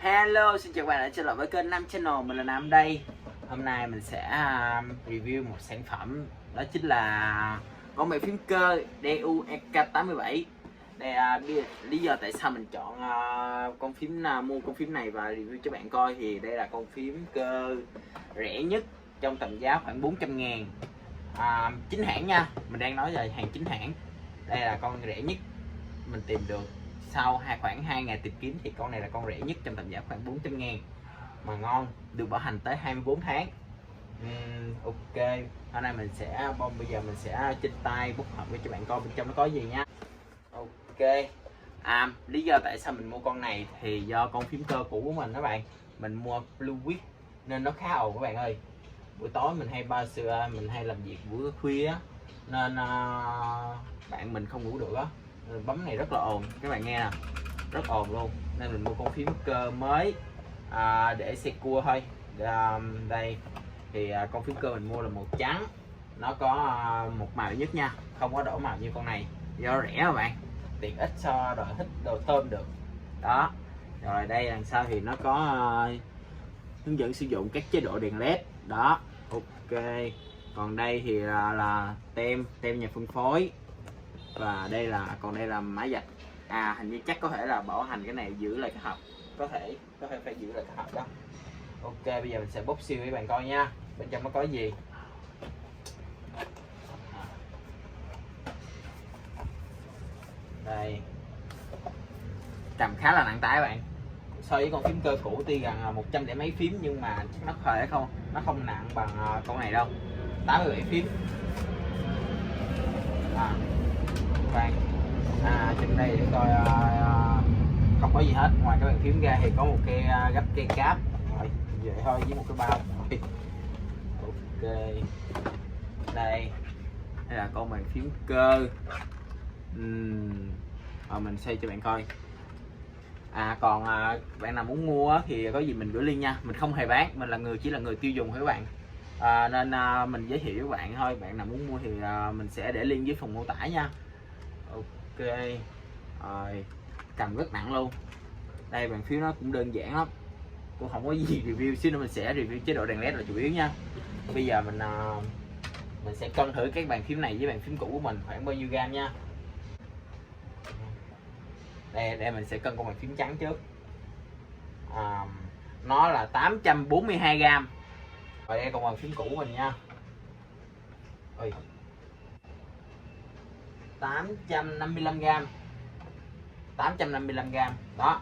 Hello, xin chào các bạn đã trở lại với kênh Nam Channel, mình là Nam đây. Hôm nay mình sẽ review một sản phẩm, đó chính là con bàn phím cơ DU EK87. Đây lý do tại sao mình chọn con phím mua con phím này và review cho bạn coi, thì đây là con phím cơ rẻ nhất trong tầm giá khoảng 400.000, chính hãng nha, mình đang nói về hàng chính hãng. Đây là con rẻ nhất mình tìm được sau khoảng 2 ngày tìm kiếm, thì con này là con rẻ nhất trong tầm giá khoảng 400.000 mà ngon, được bảo hành tới 24 tháng. Ok, hôm nay mình sẽ bây giờ mình sẽ trên tay bút hộp cho bạn coi bên trong nó có gì nhá. Ok, lý do tại sao mình mua con này thì do con phím cơ cũ của mình đó bạn, mình mua Bluewitch nên nó khá ồn các bạn ơi. Buổi tối mình hay làm việc buổi khuya á, nên bạn mình không ngủ được á, bấm này rất là ồn, các bạn nghe nè, rất ồn luôn, nên mình mua con phím cơ mới để xe cua thôi. Đây thì con phím cơ mình mua là màu trắng, nó có một màu nhất nha, không có đổ màu như con này, do rẻ mà bạn, tiện ích so đồ hít đồ thơm được đó. Rồi đây đằng sau thì nó có hướng dẫn sử dụng các chế độ đèn led đó. Ok, còn đây thì là tem nhà phân phối, và đây là mã vạch. Hình như chắc có thể là bảo hành cái này, giữ lại cái hộp, có thể phải giữ lại cái hộp đó. Ok, bây giờ mình sẽ bóc siêu với bạn coi nha, bên trong nó có gì. Đây, cầm khá là nặng tay bạn, so với con phím cơ cũ tuy gần 100 để mấy phím, nhưng mà chắc nó không nặng bằng con này đâu, 87 phím. Khoan, trên đây để coi, không có gì hết, ngoài cái bàn phím ra thì có một cây gấp cây cáp, rồi vậy thôi, với một cái bao. Ok, đây là con bàn phím cơ. Mình xây cho bạn coi. Còn bạn nào muốn mua thì có gì mình gửi link nha, mình không hề bán, mình chỉ là người tiêu dùng thôi các bạn, nên mình giới thiệu với bạn thôi. Bạn nào muốn mua thì mình sẽ để link dưới phần mô tả nha. Ok, rồi cầm rất nặng luôn. Đây bàn phím nó cũng đơn giản lắm, cũng không có gì review, xíu nữa mình sẽ review chế độ đèn led là chủ yếu nha. Bây giờ mình sẽ cân thử cái bàn phím này với bàn phím cũ của mình khoảng bao nhiêu gam nha. Đây mình sẽ cân con bàn phím trắng trước. Nó là 842 gram. Rồi đây con bàn phím cũ mình nha. 855 gram. 855 gram đó.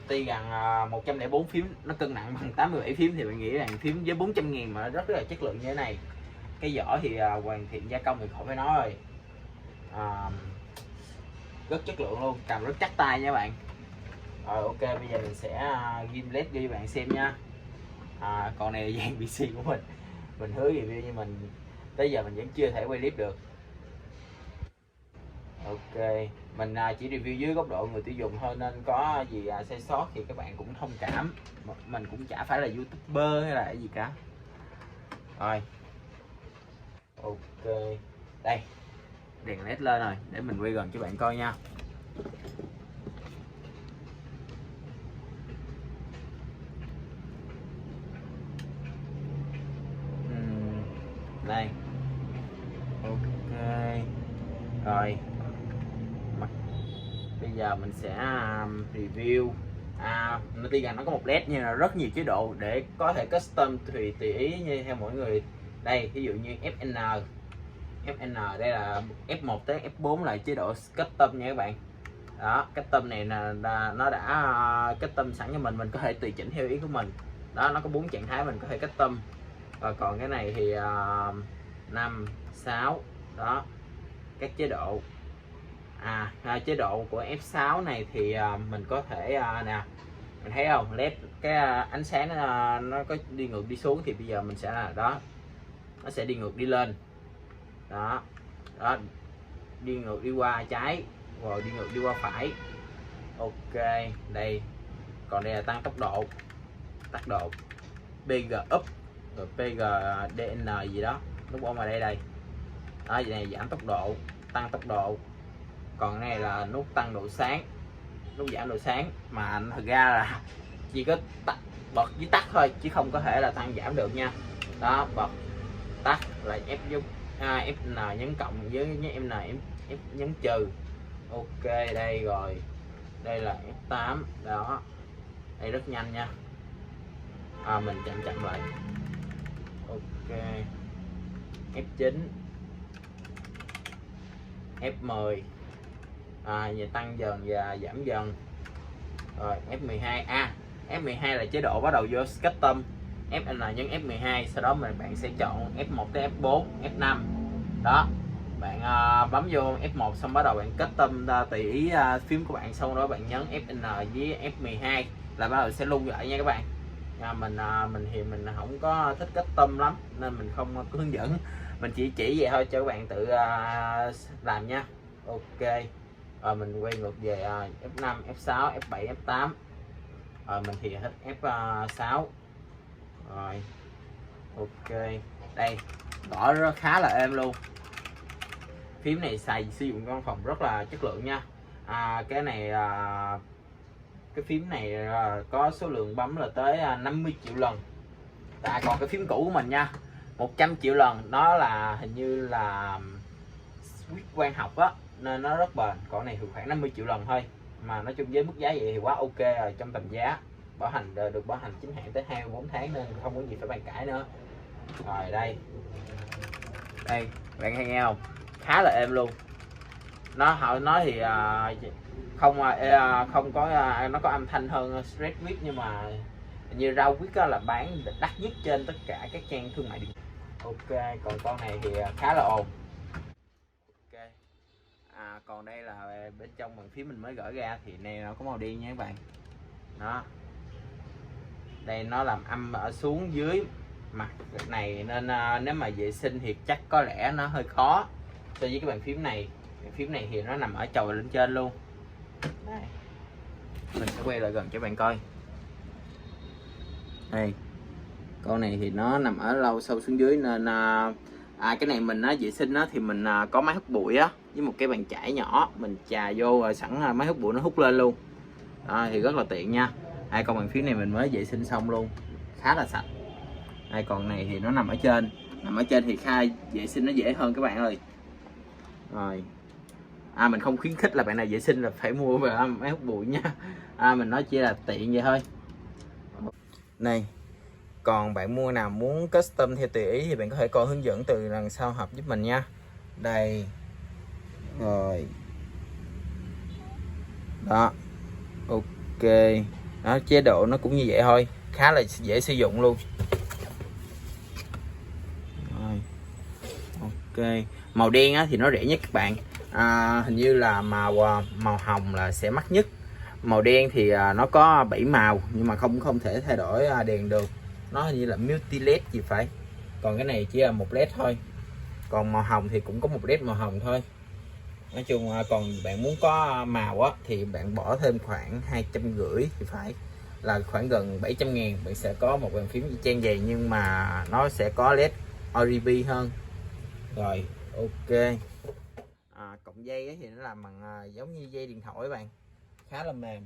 Tuy rằng 104 phím nó cân nặng bằng 87 phím, thì bạn nghĩ rằng phím với 400.000 mà rất là chất lượng như thế này. Cái vỏ thì hoàn thiện gia công thì khỏi phải nói rồi, rất chất lượng luôn, cầm rất chắc tay nha bạn. Rồi ok, bây giờ mình sẽ ghim led cho bạn xem nha. Còn này là dàn PC của mình hứa review, nhưng mình tới giờ mình vẫn chưa thể quay clip được. Ok, mình chỉ review dưới góc độ người tiêu dùng thôi, nên có gì sai sót thì các bạn cũng thông cảm, mình cũng chả phải là youtuber hay là cái gì cả. Rồi ok, đây đèn led lên rồi, để mình quay gần cho bạn coi nha. Đây ok, rồi bây giờ mình sẽ review. Nó tuy rằng nó có một led, nhưng là rất nhiều chế độ để có thể custom tùy ý như theo mỗi người. Đây ví dụ như FN đây là F1 tới F4 là chế độ custom nha các bạn. Đó, custom này là nó đã custom sẵn cho mình có thể tùy chỉnh theo ý của mình. Đó, nó có 4 trạng thái mình có thể custom. Rồi còn cái này thì 5, 6 đó, các chế độ. Chế độ của F6 này thì mình có thể nè, mình thấy không, led cái ánh sáng nó có đi ngược đi xuống, thì bây giờ mình sẽ là đó, nó sẽ đi ngược đi lên đó, đi ngược đi qua trái, rồi đi ngược đi qua phải. Ok, đây còn đây là tăng tốc độ, PG up, rồi PG DN gì đó, nút bấm vào đây đó, vậy này giảm tốc độ, tăng tốc độ. Còn này là nút tăng độ sáng, nút giảm độ sáng, mà thực ra là chỉ có bật với tắt thôi chứ không có thể là tăng giảm được nha. Đó, bật tắt là F giúp Fn nhấn cộng với Mn F nhấn trừ. Ok, đây rồi, đây là F8 đó, đây rất nhanh nha. Mình chậm lại. Ok, F9 F10 về tăng dần và giảm dần. Rồi F12 F12 là chế độ bắt đầu vô custom. Fn nhấn F12, sau đó bạn sẽ chọn F1 tới F4 F5 đó. Bạn bấm vô F1 xong bắt đầu bạn custom tùy ý phím của bạn, xong đó bạn nhấn Fn với F12 là bắt đầu sẽ lưu lại nha các bạn. Mình thì mình không có thích custom lắm nên mình không có hướng dẫn, mình chỉ vậy thôi cho các bạn tự làm nha. Ok, rồi mình quay ngược về F5 F6 F7 F8. Mình thì thích F6 rồi. Ok, đây gõ rất khá là êm luôn. Phím này sử dụng văn phòng rất là chất lượng nha. Cái này cái phím này có số lượng bấm là tới 50 triệu lần. Còn cái phím cũ của mình nha, 100 triệu lần, nó là hình như là switch quang học á nên nó rất bền. Còn này thì khoảng 50 triệu lần thôi, mà nói chung với mức giá vậy thì quá ok rồi, trong tầm giá. Bảo hành được bảo hành chính hãng tới 24 tháng nên không có gì phải bàn cãi nữa. Rồi đây bạn hay nghe không, khá là êm luôn. Nó thì không có nó có âm thanh hơn Straight Viết, nhưng mà như rau Viết là bán đắt nhất trên tất cả các trang thương mại điện. Ok, còn con này thì khá là ồn. Ok, còn đây là bên trong bàn phím mình mới gỡ ra thì này nó có màu đen nha các bạn. Đó, đây nó làm âm ở xuống dưới mặt này nên nếu mà vệ sinh thì chắc có lẽ nó hơi khó so với cái bàn phím này. Bàn phím này thì nó nằm ở chồi lên trên luôn. Đây, mình sẽ quay lại gần cho bạn coi. Đây, con này thì nó nằm ở lâu sâu xuống dưới nên cái này mình vệ sinh thì mình có máy hút bụi á với một cái bàn chải nhỏ, mình chà vô rồi sẵn máy hút bụi nó hút lên luôn. Thì rất là tiện nha. Con bàn phím này mình mới vệ sinh xong luôn, khá là sạch. Còn này thì nó nằm ở trên thì khai vệ sinh nó dễ hơn các bạn ơi. Rồi mình không khuyến khích là bạn nào vệ sinh là phải mua về máy hút bụi nha. Mình nói chỉ là tiện vậy thôi. Này, còn bạn mua nào muốn custom theo tùy ý thì bạn có thể coi hướng dẫn từ đằng sau hộp giúp mình nha. Đây rồi đó, ok đó, chế độ nó cũng như vậy thôi, khá là dễ sử dụng luôn. Rồi. Ok, màu đen thì nó rẻ nhất các bạn. Hình như là màu hồng là sẽ mắc nhất. Màu đen thì nó có 7 màu nhưng mà không thể thay đổi đèn được, nó hình như là multi led gì phải. Còn cái này chỉ là một led thôi. Còn màu hồng thì cũng có một led màu hồng thôi. Nói chung còn bạn muốn có màu thì bạn bỏ thêm khoảng 250 thì phải, là khoảng gần 700.000 bạn sẽ có một bàn phím trang vậy, nhưng mà nó sẽ có led RGB hơn. Rồi ok, cọng dây thì nó làm bằng giống như dây điện thoại các bạn, khá là mềm.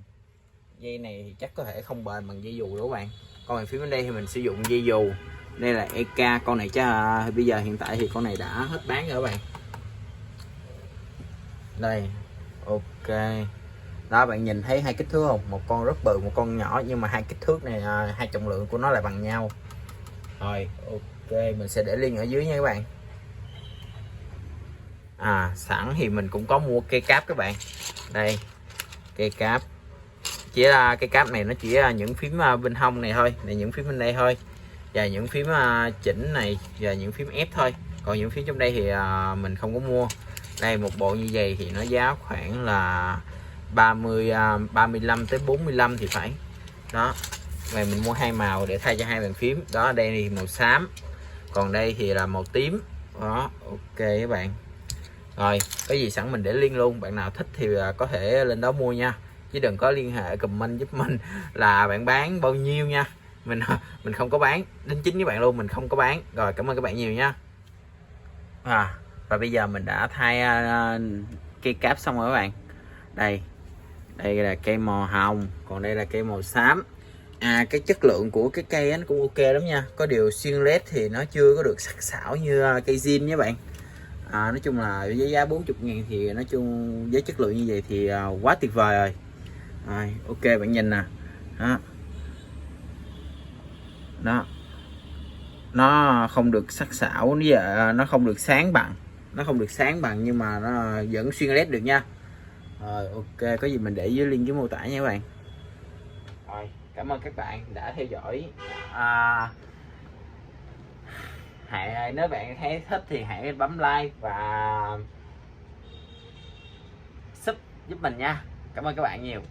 Dây này thì chắc có thể không bền bằng dây dù đó các bạn. Còn bàn phím bên đây thì mình sử dụng dây dù, đây là EK. Con này chắc bây giờ hiện tại thì con này đã hết bán rồi các bạn. Đây ok đó, bạn nhìn thấy hai kích thước không, một con rất bự một con nhỏ, nhưng mà hai kích thước này hai trọng lượng của nó là bằng nhau. Rồi ok, mình sẽ để link ở dưới nha các bạn. Sẵn thì mình cũng có mua cây cáp các bạn. Đây, cây cáp, chỉ là cây cáp này nó chỉ là những phím bên hông này thôi, này những phím bên đây thôi, và những phím chỉnh này và những phím ép thôi. Còn những phím trong đây thì mình không có mua. Đây, một bộ như vậy thì nó giá khoảng là 35 tới 45 thì phải. Đó, này mình mua hai màu để thay cho hai bàn phím. Đó, đây thì màu xám, còn đây thì là màu tím. Đó, ok các bạn. Rồi, có gì sẵn mình để link luôn, bạn nào thích thì có thể lên đó mua nha. Chứ đừng có liên hệ comment giúp mình là bạn bán bao nhiêu nha. Mình không có bán, đính chính với bạn luôn, mình không có bán. Rồi, cảm ơn các bạn nhiều nha. Và bây giờ mình đã thay cây cáp xong rồi các bạn. Đây là cây màu hồng, còn đây là cây màu xám. Cái chất lượng của cái cây nó cũng ok lắm nha, có điều xuyên led thì nó chưa có được sắc sảo như cây zin nha bạn. Nói chung là với giá 40.000 thì nói chung với chất lượng như vậy thì quá tuyệt vời rồi. Ok bạn nhìn nè, đó nó không được sắc sảo, nó không được sáng bằng nhưng mà nó vẫn xuyên led được nha. Rồi ok, có gì mình để dưới link dưới mô tả nha các bạn. Rồi, cảm ơn các bạn đã theo dõi. Nếu bạn thấy thích thì hãy bấm like và sub giúp mình nha. Cảm ơn các bạn nhiều.